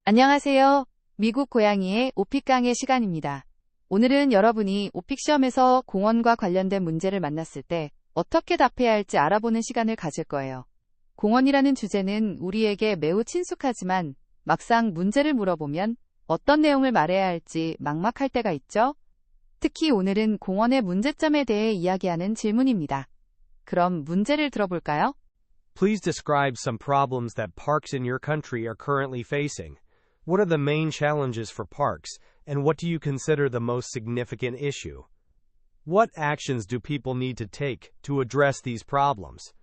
안녕하세요. 미국 고양이의 오픽강의 시간입니다. 오늘은 여러분이 오픽 시험에서 공원과 관련된 문제를 만났을 때 어떻게 답해야 할지 알아보는 시간을 가질 거예요. 공원이라는 주제는 우리에게 매우 친숙하지만 막상 문제를 물어보면 어떤 내용을 말해야 할지 막막할 때가 있죠? 특히 오늘은 공원의 문제점에 대해 이야기하는 질문입니다. 그럼 문제를 들어볼까요? Please describe some problems that parks in your country are currently facing. What are the main challenges for parks, and what do you consider the most significant issue? What actions do people need to take to address these problems?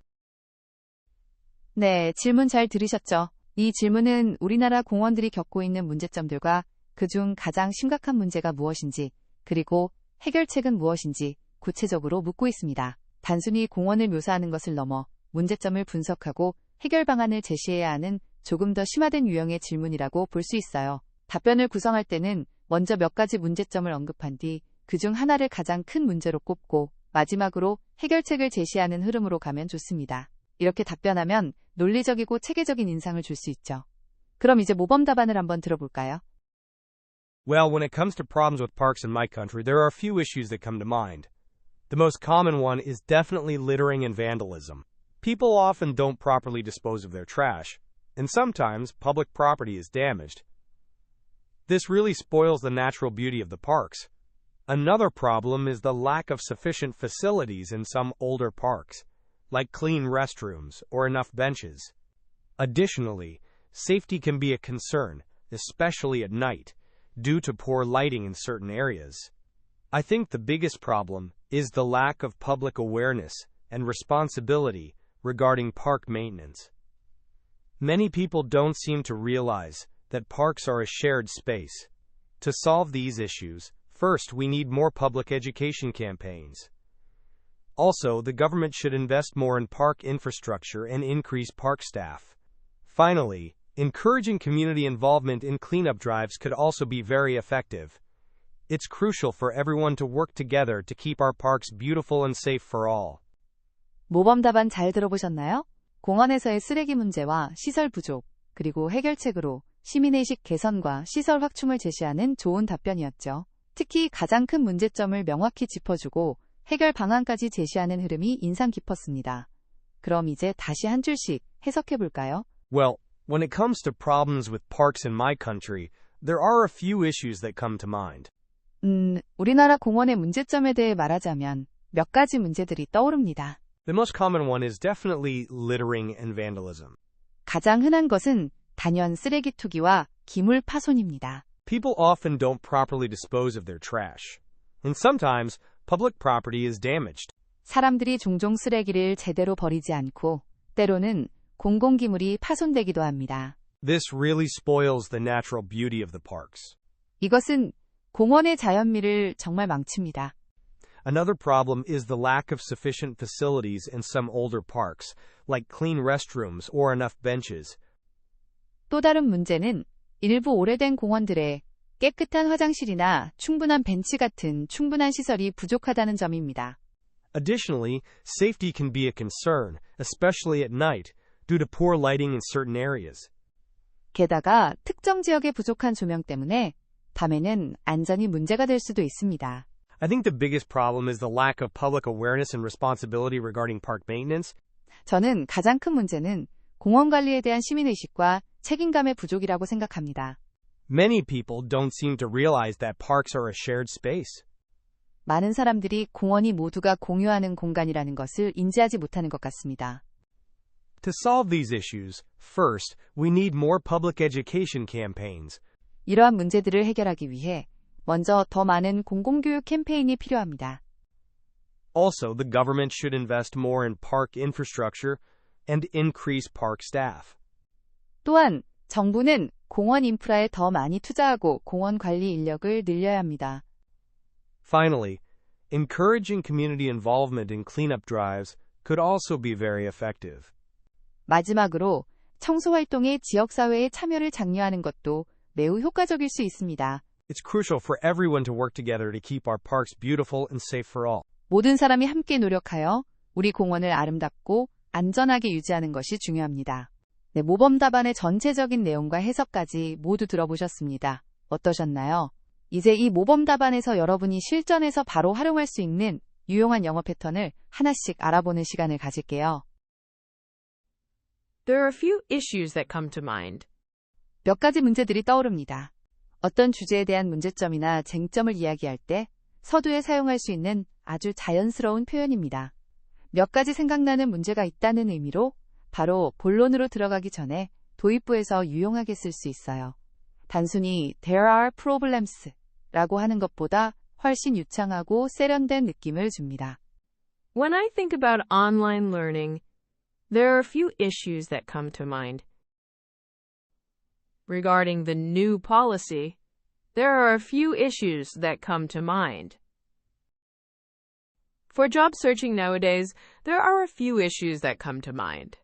네, 질문 잘 들으셨죠? 이 질문은 우리나라 공원들이 겪고 있는 문제점들과 그중 가장 심각한 문제가 무엇인지, 그리고 해결책은 무엇인지 구체적으로 묻고 있습니다. 단순히 공원을 묘사하는 것을 넘어 문제점을 분석하고 해결 방안을 제시해야 하는 조금 더 심화된 유형의 질문이라고 볼 수 있어요. 답변을 구성할 때는 먼저 몇 가지 문제점을 언급한 뒤 그중 하나를 가장 큰 문제로 꼽고 마지막으로 해결책을 제시하는 흐름으로 가면 좋습니다. 이렇게 답변하면 논리적이고 체계적인 인상을 줄 수 있죠. 그럼 이제 모범 답안을 한번 들어볼까요? Well, when it comes to problems with parks in my country, there are a few issues that come to mind. The most common one is definitely littering and vandalism. People often don't properly dispose of their trash, and sometimes public property is damaged. This really spoils the natural beauty of the parks. Another problem is the lack of sufficient facilities in some older parks, like clean restrooms or enough benches. Additionally, safety can be a concern, especially at night, due to poor lighting in certain areas. I think the biggest problem is the lack of public awareness and responsibility regarding park maintenance. Many people don't seem to realize that parks are a shared space. To solve these issues, first we need more public education campaigns. Also, the government should invest more in park infrastructure and increase park staff. Finally, encouraging community involvement in cleanup drives could also be very effective. It's crucial for everyone to work together to keep our parks beautiful and safe for all. 모범 답안 잘 들어보셨나요? 공원에서의 쓰레기 문제와 시설 부족, 그리고 해결책으로 시민의식 개선과 시설 확충을 제시하는 좋은 답변이었죠. 특히 가장 큰 문제점을 명확히 짚어주고 해결 방안까지 제시하는 흐름이 인상 깊었습니다. 그럼 이제 다시 한 줄씩 해석해 볼까요? Well, when it comes to problems with parks in my country, there are a few issues that come to mind. 우리나라 공원의 문제점에 대해 말하자면 몇 가지 문제들이 떠오릅니다. The most common one is definitely littering and vandalism. 가장 흔한 것은 단연 쓰레기 투기와 기물 파손입니다. People often don't properly dispose of their trash, and sometimes public property is damaged. 사람들이 종종 쓰레기를 제대로 버리지 않고 때로는 공공기물이 파손되기도 합니다. This really spoils the natural beauty of the parks. 이것은 공원의 자연미를 정말 망칩니다. Another problem is the lack of sufficient facilities in some older parks, like clean restrooms or enough benches. 또 다른 문제는 일부 오래된 공원들의 깨끗한 화장실이나 충분한 벤치 같은 충분한 시설이 부족하다는 점입니다. Additionally, safety can be a concern, especially at night, due to poor lighting in certain areas. 게다가 특정 지역의 부족한 조명 때문에 밤에는 안전이 문제가 될 수도 있습니다. I think the biggest problem is the lack of public awareness and responsibility regarding park maintenance. 저는 가장 큰 문제는 공원 관리에 대한 시민의식과 책임감의 부족이라고 생각합니다. Many people don't seem to realize that parks are a shared space. 많은 사람들이 공원이 모두가 공유하는 공간이라는 것을 인지하지 못하는 것 같습니다. To solve these issues, first, we need more public education campaigns. 이러한 문제들을 해결하기 위해 먼저 더 많은 공공교육 캠페인이 필요합니다. Also, the government should invest more in park infrastructure and increase park staff. 또한 정부는 공원 인프라에 더 많이 투자하고 공원 관리 인력을 늘려야 합니다. Finally, encouraging community involvement in cleanup drives could also be very effective. 마지막으로 청소 활동에 지역사회의 참여를 장려하는 것도 매우 효과적일 수 있습니다. It's crucial for everyone to work together to keep our parks beautiful and safe for all. 모든 사람이 함께 노력하여 우리 공원을 아름답고 안전하게 유지하는 것이 중요합니다. 네, 모범 답안의 전체적인 내용과 해석까지 모두 들어보셨습니다. 어떠셨나요? 이제 이 모범 답안에서 여러분이 실전에서 바로 활용할 수 있는 유용한 영어 패턴을 하나씩 알아보는 시간을 가질게요. There are a few issues that come to mind. 몇 가지 문제들이 떠오릅니다. 어떤 주제에 대한 문제점이나 쟁점을 이야기할 때 서두에 사용할 수 있는 아주 자연스러운 표현입니다. 몇 가지 생각나는 문제가 있다는 의미로 바로 본론으로 들어가기 전에 도입부에서 유용하게 쓸 수 있어요. 단순히 there are problems 라고 하는 것보다 훨씬 유창하고 세련된 느낌을 줍니다. When I think about online learning, there are a few issues that come to mind. Regarding the new policy, there are a few issues that come to mind. For job searching nowadays, there are a few issues that come to mind.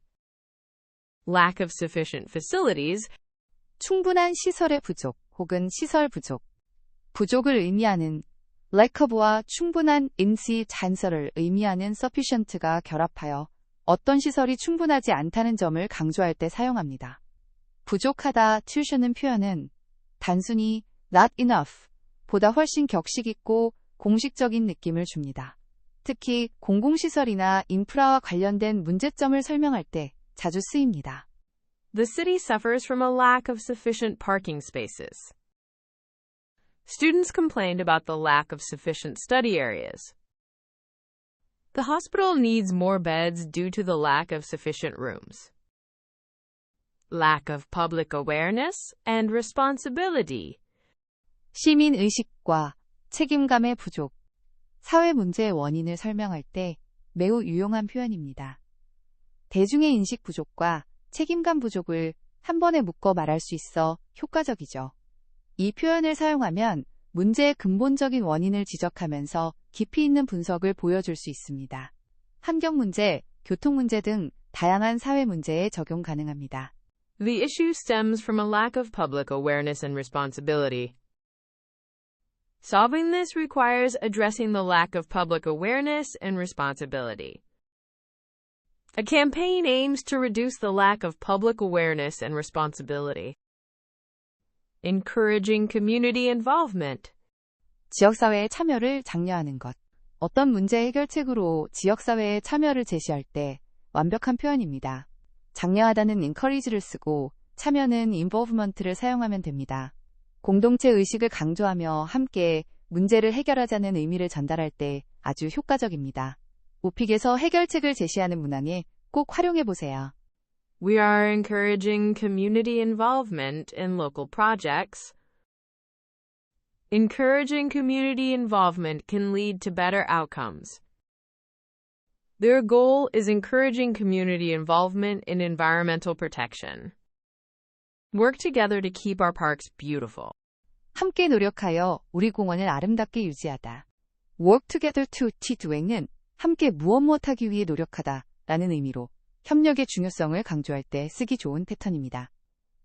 Lack of sufficient facilities, 충분한 시설의 부족 혹은 시설 부족. 부족을 의미하는 lack of와 충분한 인시 잔설을 의미하는 sufficient가 결합하여 어떤 시설이 충분하지 않다는 점을 강조할 때 사용합니다. 부족하다 tuition은 표현은 단순히 not enough 보다 훨씬 격식 있고 공식적인 느낌을 줍니다. 특히 공공시설이나 인프라와 관련된 문제점을 설명할 때 자주 쓰입니다. the city suffers from a lack of sufficient parking spaces. Students complained about the lack of sufficient study areas. The hospital needs more beds due to the lack of sufficient rooms. Lack of public awareness and responsibility. 시민 의식과 책임감의 부족, 사회 문제의 원인을 설명할 때 매우 유용한 표현입니다. 대중의 인식 부족과 책임감 부족을 한 번에 묶어 말할 수 있어 효과적이죠. 이 표현을 사용하면 문제의 근본적인 원인을 지적하면서 깊이 있는 분석을 보여줄 수 있습니다. 환경 문제, 교통 문제 등 다양한 사회 문제에 적용 가능합니다. The issue stems from a lack of public awareness and responsibility. Solving this requires addressing the lack of public awareness and responsibility. A campaign aims to reduce the lack of public awareness and responsibility. Encouraging community involvement. 지역사회의 참여를 장려하는 것. 어떤 문제 해결책으로 지역사회의 참여를 제시할 때 완벽한 표현입니다. 장려하다는 encourage를 쓰고 참여는 involvement를 사용하면 됩니다. 공동체 의식을 강조하며 함께 문제를 해결하자는 의미를 전달할 때 아주 효과적입니다. 오픽에서 해결책을 제시하는 문항에 꼭 활용해 보세요. We are encouraging community involvement in local projects. Encouraging community involvement can lead to better outcomes. Their goal is encouraging community involvement in environmental protection. Work together to keep our parks beautiful. 함께 노력하여 우리 공원을 아름답게 유지하다. Work together to doing은 함께 무엇하기 위해 노력하다 라는 의미로 협력의 중요성을 강조할 때 쓰기 좋은 패턴입니다.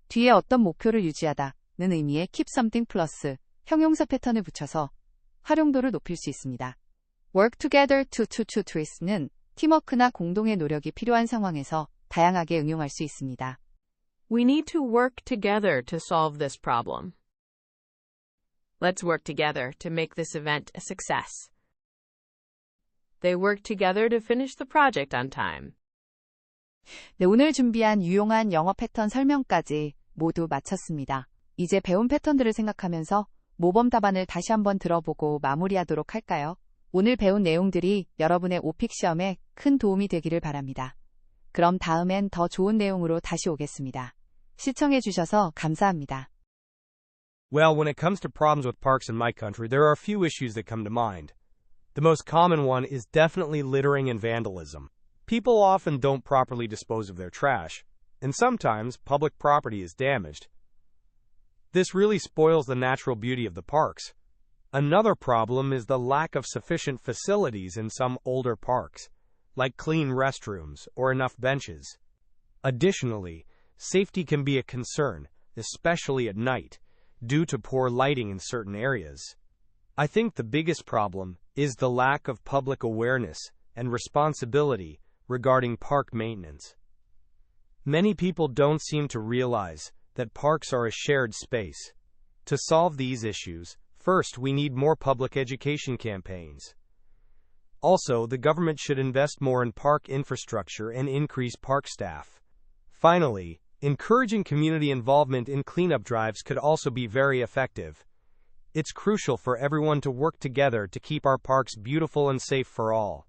뒤에 어떤 목표를 유지하다는 의미의 keep something 플러스 형용사 패턴을 붙여서 활용도를 높일 수 있습니다. Work together to trace는 팀워크나 공동의 노력이 필요한 상황에서 다양하게 응용할 수 있습니다. We need to work together to solve this problem. Let's work together to make this event a success. They worked together to finish the project on time. 네, 오늘 준비한 유용한 영어 패턴 설명까지 모두 마쳤습니다. 이제 배운 패턴들을 생각하면서 모범 답안을 다시 한번 들어보고 마무리하도록 할까요? 오늘 배운 내용들이 여러분의 오픽 시험에 큰 도움이 되기를 바랍니다. 그럼 다음엔 더 좋은 내용으로 다시 오겠습니다. 시청해 주셔서 감사합니다. Well, when it comes to problems with parks in my country, there are a few issues that come to mind. The most common one is definitely littering and vandalism. People often don't properly dispose of their trash, and sometimes public property is damaged. This really spoils the natural beauty of the parks. Another problem is the lack of sufficient facilities in some older parks, like clean restrooms or enough benches. Additionally, safety can be a concern, especially at night, due to poor lighting in certain areas. I think the biggest problem is the lack of public awareness and responsibility regarding park maintenance. Many people don't seem to realize that parks are a shared space. To solve these issues, first we need more public education campaigns. Also, the government should invest more in park infrastructure and increase park staff. Finally, encouraging community involvement in cleanup drives could also be very effective. It's crucial for everyone to work together to keep our parks beautiful and safe for all.